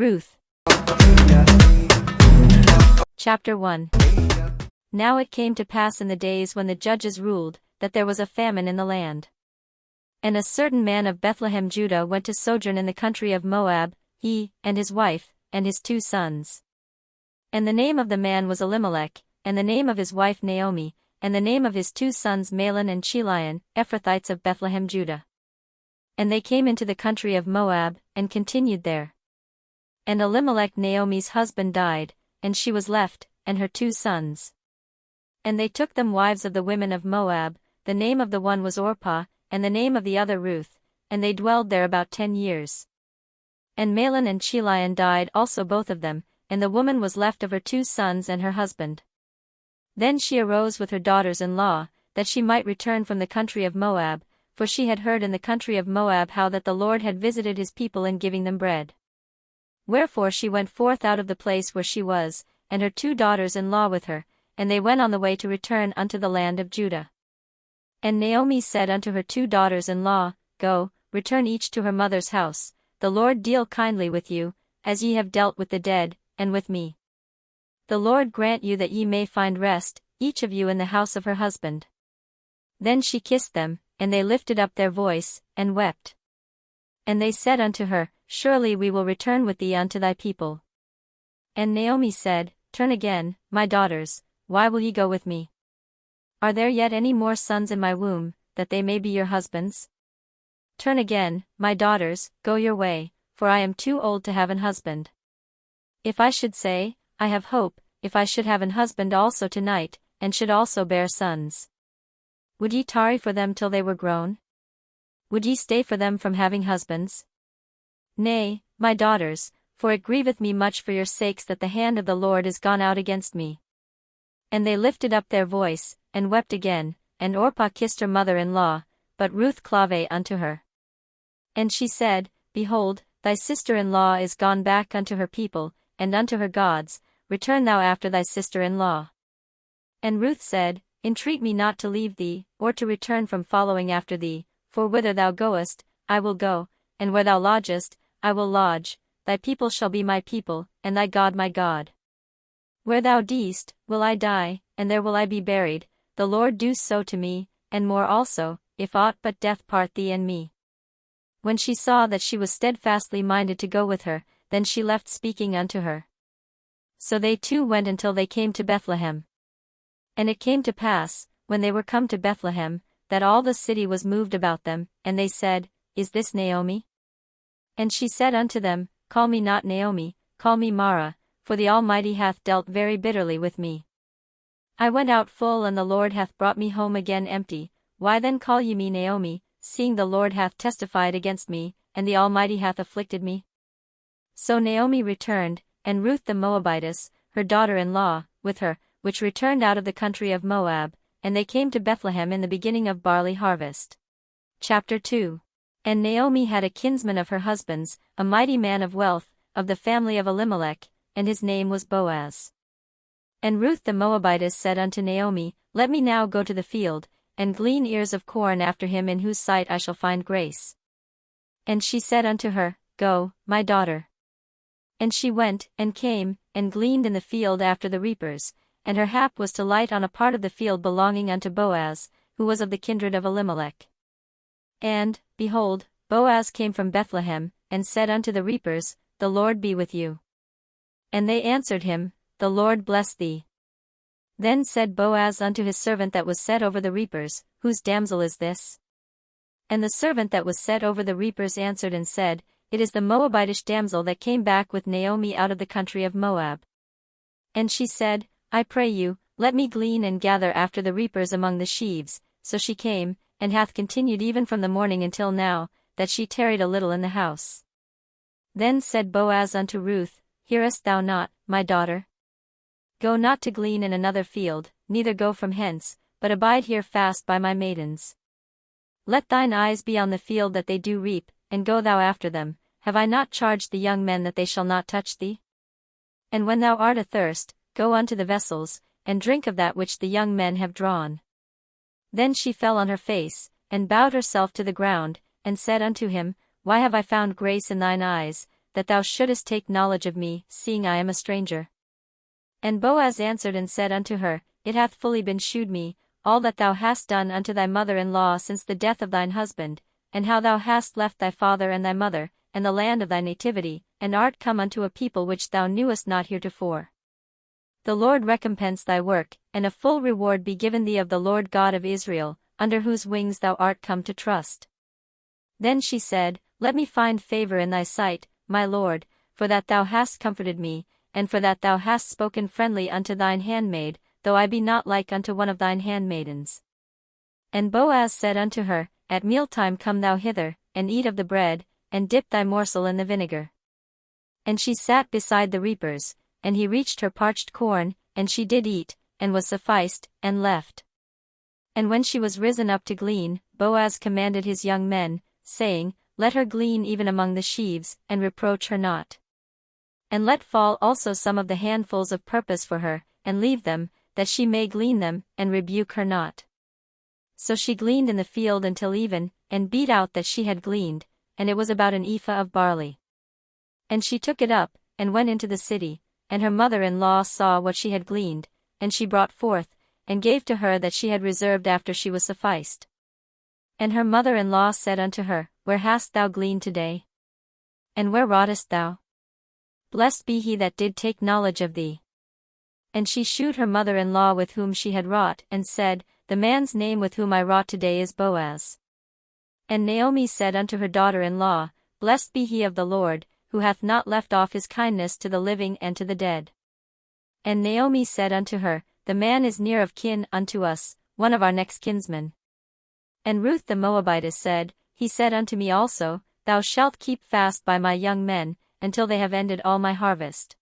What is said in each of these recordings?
Ruth. Chapter 1. Now it came to pass in the days when the judges ruled, that there was a famine in the land. And a certain man of Bethlehem Judah went to sojourn in the country of Moab, he, and his wife, and his 2 sons. And the name of the man was Elimelech, and the name of his wife Naomi, and the name of his 2 sons Mahlon and Chilion, Ephrathites of Bethlehem Judah. And they came into the country of Moab, and continued there. And Elimelech Naomi's husband died, and she was left, and her 2 sons. And they took them wives of the women of Moab, the name of the one was Orpah, and the name of the other Ruth, and they dwelled there about 10 years. And Mahlon and Chilion died also both of them, and the woman was left of her 2 sons and her husband. Then she arose with her daughters-in-law, that she might return from the country of Moab, for she had heard in the country of Moab how that the Lord had visited his people in giving them bread. Wherefore she went forth out of the place where she was, and her 2 daughters-in-law with her, and they went on the way to return unto the land of Judah. And Naomi said unto her 2 daughters-in-law, Go, return each to her mother's house, the Lord deal kindly with you, as ye have dealt with the dead, and with me. The Lord grant you that ye may find rest, each of you in the house of her husband. Then she kissed them, and they lifted up their voice, and wept. And they said unto her, Surely we will return with thee unto thy people. And Naomi said, Turn again, my daughters, why will ye go with me? Are there yet any more sons in my womb, that they may be your husbands? Turn again, my daughters, go your way, for I am too old to have an husband. If I should say, I have hope, if I should have an husband also tonight, and should also bear sons. Would ye tarry for them till they were grown? Would ye stay for them from having husbands? Nay, my daughters, for it grieveth me much for your sakes that the hand of the Lord is gone out against me. And they lifted up their voice, and wept again, and Orpah kissed her mother-in-law, but Ruth clave unto her. And she said, Behold, thy sister-in-law is gone back unto her people, and unto her gods, return thou after thy sister-in-law. And Ruth said, Entreat me not to leave thee, or to return from following after thee, for whither thou goest, I will go, and where thou lodgest, I will lodge, thy people shall be my people, and thy God my God. Where thou deest, will I die, and there will I be buried, the Lord do so to me, and more also, if aught but death part thee and me. When she saw that she was steadfastly minded to go with her, then she left speaking unto her. So they 2 went until they came to Bethlehem. And it came to pass, when they were come to Bethlehem, that all the city was moved about them, and they said, Is this Naomi? And she said unto them, Call me not Naomi, call me Mara, for the Almighty hath dealt very bitterly with me. I went out full and the Lord hath brought me home again empty, why then call ye me Naomi, seeing the Lord hath testified against me, and the Almighty hath afflicted me? So Naomi returned, and Ruth the Moabitess, her daughter-in-law, with her, which returned out of the country of Moab, and they came to Bethlehem in the beginning of barley harvest. Chapter 2. And Naomi had a kinsman of her husband's, a mighty man of wealth, of the family of Elimelech, and his name was Boaz. And Ruth the Moabitess said unto Naomi, Let me now go to the field, and glean ears of corn after him in whose sight I shall find grace. And she said unto her, Go, my daughter. And she went, and came, and gleaned in the field after the reapers, and her hap was to light on a part of the field belonging unto Boaz, who was of the kindred of Elimelech. And, behold, Boaz came from Bethlehem, and said unto the reapers, The Lord be with you. And they answered him, The Lord bless thee. Then said Boaz unto his servant that was set over the reapers, Whose damsel is this? And the servant that was set over the reapers answered and said, It is the Moabitish damsel that came back with Naomi out of the country of Moab. And she said, I pray you, let me glean and gather after the reapers among the sheaves. So she came, and hath continued even from the morning until now, that she tarried a little in the house. Then said Boaz unto Ruth, Hearest thou not, my daughter? Go not to glean in another field, neither go from hence, but abide here fast by my maidens. Let thine eyes be on the field that they do reap, and go thou after them. Have I not charged the young men that they shall not touch thee? And when thou art athirst, go unto the vessels, and drink of that which the young men have drawn. Then she fell on her face, and bowed herself to the ground, and said unto him, Why have I found grace in thine eyes, that thou shouldest take knowledge of me, seeing I am a stranger? And Boaz answered and said unto her, It hath fully been shewed me, all that thou hast done unto thy mother-in-law since the death of thine husband, and how thou hast left thy father and thy mother, and the land of thy nativity, and art come unto a people which thou knewest not heretofore. The Lord recompense thy work, and a full reward be given thee of the Lord God of Israel, under whose wings thou art come to trust. Then she said, Let me find favor in thy sight, my lord, for that thou hast comforted me, and for that thou hast spoken friendly unto thine handmaid, though I be not like unto one of thine handmaidens. And Boaz said unto her, At mealtime come thou hither, and eat of the bread, and dip thy morsel in the vinegar. And she sat beside the reapers, and he reached her parched corn, and she did eat, and was sufficed, and left. And when she was risen up to glean, Boaz commanded his young men, saying, Let her glean even among the sheaves, and reproach her not. And let fall also some of the handfuls of purpose for her, and leave them, that she may glean them, and rebuke her not. So she gleaned in the field until even, and beat out that she had gleaned, and it was about an ephah of barley. And she took it up, and went into the city, and her mother-in-law saw what she had gleaned, and she brought forth, and gave to her that she had reserved after she was sufficed. And her mother-in-law said unto her, Where hast thou gleaned today? And where wroughtest thou? Blessed be he that did take knowledge of thee. And she shewed her mother-in-law with whom she had wrought, and said, The man's name with whom I wrought today is Boaz. And Naomi said unto her daughter-in-law, Blessed be he of the Lord, who hath not left off his kindness to the living and to the dead. And Naomi said unto her, The man is near of kin unto us, one of our next kinsmen. And Ruth the Moabitess said, He said unto me also, Thou shalt keep fast by my young men, until they have ended all my harvest.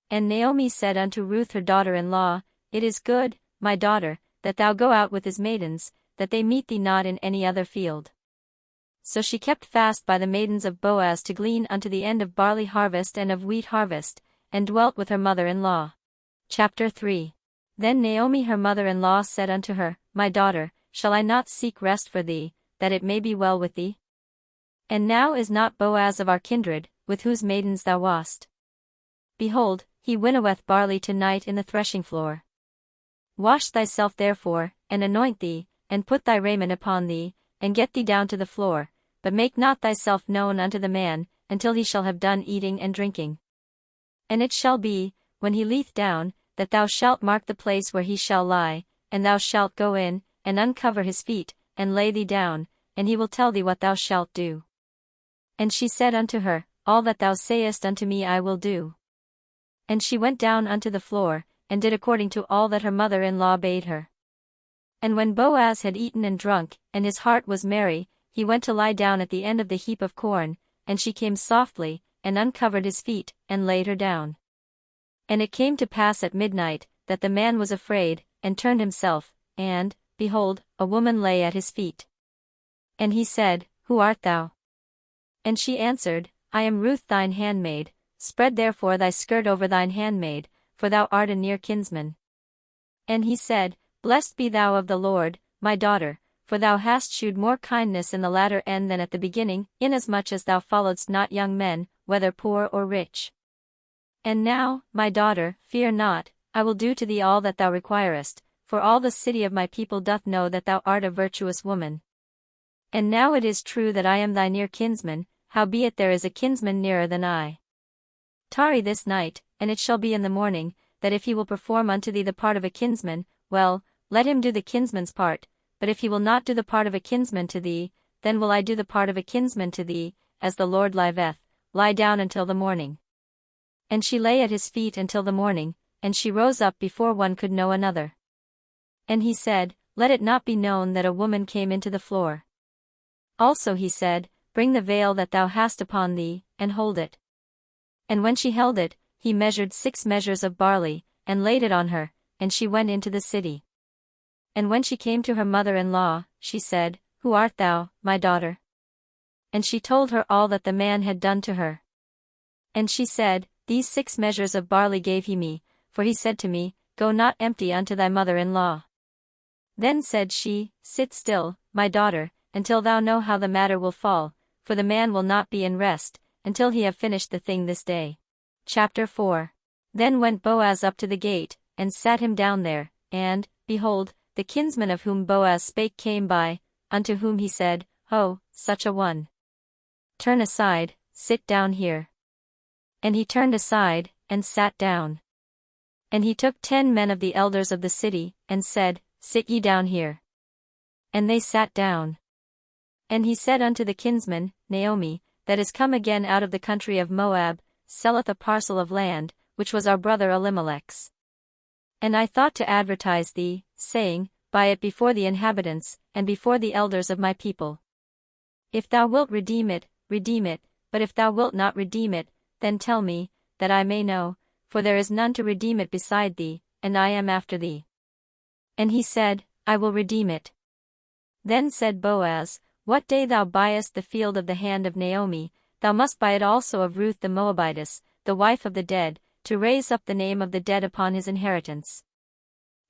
And Naomi said unto Ruth her daughter-in-law, It is good, my daughter, that thou go out with his maidens, that they meet thee not in any other field. So she kept fast by the maidens of Boaz to glean unto the end of barley harvest and of wheat harvest, and dwelt with her mother-in-law. Chapter 3. Then Naomi her mother-in-law said unto her, My daughter, shall I not seek rest for thee, that it may be well with thee? And now is not Boaz of our kindred, with whose maidens thou wast? Behold, he winnoweth barley to-night in the threshing floor. Wash thyself therefore, and anoint thee, and put thy raiment upon thee, and get thee down to the floor, but make not thyself known unto the man, until he shall have done eating and drinking. And it shall be, when he lieth down, that thou shalt mark the place where he shall lie, and thou shalt go in, and uncover his feet, and lay thee down, and he will tell thee what thou shalt do. And she said unto her, All that thou sayest unto me I will do. And she went down unto the floor, and did according to all that her mother-in-law bade her. And when Boaz had eaten and drunk, and his heart was merry, he went to lie down at the end of the heap of corn, and she came softly, and uncovered his feet, and laid her down. And it came to pass at midnight, that the man was afraid, and turned himself, and, behold, a woman lay at his feet. And he said, Who art thou? And she answered, I am Ruth thine handmaid, spread therefore thy skirt over thine handmaid, for thou art a near kinsman. And he said, Blessed be thou of the Lord, my daughter, for thou hast shewed more kindness in the latter end than at the beginning, inasmuch as thou followedst not young men, whether poor or rich. And now, my daughter, fear not, I will do to thee all that thou requirest, for all the city of my people doth know that thou art a virtuous woman. And now it is true that I am thy near kinsman, howbeit there is a kinsman nearer than I. Tarry this night, and it shall be in the morning, that if he will perform unto thee the part of a kinsman, well, let him do the kinsman's part, but if he will not do the part of a kinsman to thee, then will I do the part of a kinsman to thee, as the Lord liveth, lie down until the morning. And she lay at his feet until the morning, and she rose up before one could know another. And he said, Let it not be known that a woman came into the floor. Also he said, Bring the veil that thou hast upon thee, and hold it. And when she held it, he measured 6 measures of barley, and laid it on her, and she went into the city. And when she came to her mother-in-law, she said, Who art thou, my daughter? And she told her all that the man had done to her. And she said, These 6 measures of barley gave he me, for he said to me, Go not empty unto thy mother-in-law. Then said she, Sit still, my daughter, until thou know how the matter will fall, for the man will not be in rest, until he have finished the thing this day. Chapter 4. Then went Boaz up to the gate, and sat him down there, and, behold, the kinsman of whom Boaz spake came by, unto whom he said, Ho, such a one. Turn aside, sit down here. And he turned aside, and sat down. And he took 10 men of the elders of the city, and said, Sit ye down here. And they sat down. And he said unto the kinsman, Naomi, that is come again out of the country of Moab, selleth a parcel of land, which was our brother Elimelech's. And I thought to advertise thee, saying, Buy it before the inhabitants, and before the elders of my people. If thou wilt redeem it, but if thou wilt not redeem it, then tell me, that I may know, for there is none to redeem it beside thee, and I am after thee. And he said, I will redeem it. Then said Boaz, What day thou buyest the field of the hand of Naomi, thou must buy it also of Ruth the Moabitess, the wife of the dead, to raise up the name of the dead upon his inheritance.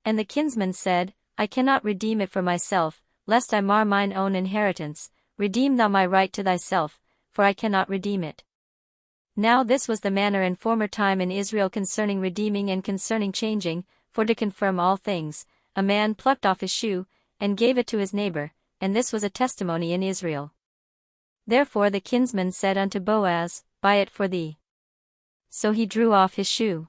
And the kinsman said, I cannot redeem it for myself, lest I mar mine own inheritance. Redeem thou my right to thyself, for I cannot redeem it. Now this was the manner in former time in Israel concerning redeeming and concerning changing, for to confirm all things, a man plucked off his shoe, and gave it to his neighbor, and this was a testimony in Israel. Therefore the kinsman said unto Boaz, Buy it for thee. So he drew off his shoe.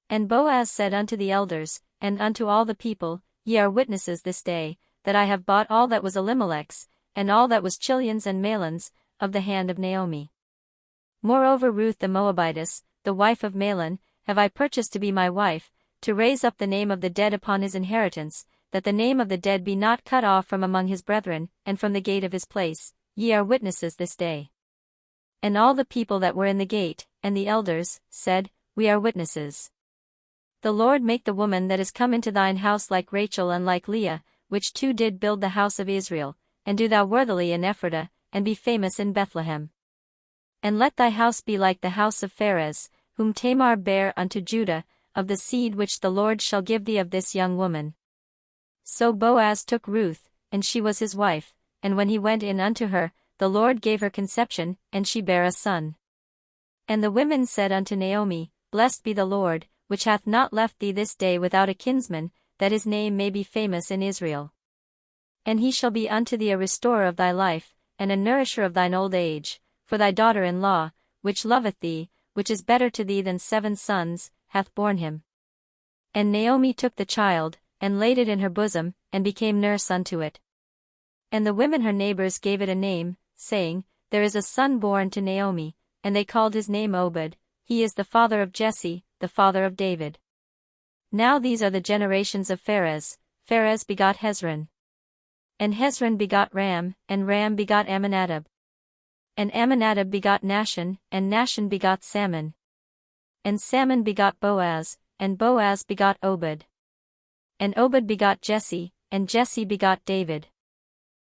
And Boaz said unto the elders, and unto all the people, Ye are witnesses this day, that I have bought all that was Elimelech's, and all that was Chilion's and Mahlon's, of the hand of Naomi. Moreover Ruth the Moabitess, the wife of Mahlon, have I purchased to be my wife, to raise up the name of the dead upon his inheritance, that the name of the dead be not cut off from among his brethren, and from the gate of his place. Ye are witnesses this day. And all the people that were in the gate, and the elders, said, We are witnesses. The Lord make the woman that is come into thine house like Rachel and like Leah, which two did build the house of Israel, and do thou worthily in Ephratah, and be famous in Bethlehem. And let thy house be like the house of Pharez, whom Tamar bare unto Judah, of the seed which the Lord shall give thee of this young woman. So Boaz took Ruth, and she was his wife, and when he went in unto her, the Lord gave her conception, and she bare a son. And the women said unto Naomi, Blessed be the Lord, which hath not left thee this day without a kinsman, that his name may be famous in Israel. And he shall be unto thee a restorer of thy life, and a nourisher of thine old age, for thy daughter-in-law, which loveth thee, which is better to thee than 7 sons, hath borne him. And Naomi took the child, and laid it in her bosom, and became nurse unto it. And the women her neighbors gave it a name, saying, There is a son born to Naomi, and they called his name Obed, he is the father of Jesse, the father of David. Now these are the generations of Pharez. Pharez begot Hezron. And Hezron begot Ram, and Ram begot Amminadab. And Amminadab begot Nahshon, and Nahshon begot Salmon. And Salmon begot Boaz, and Boaz begot Obed. And Obed begot Jesse, and Jesse begot David.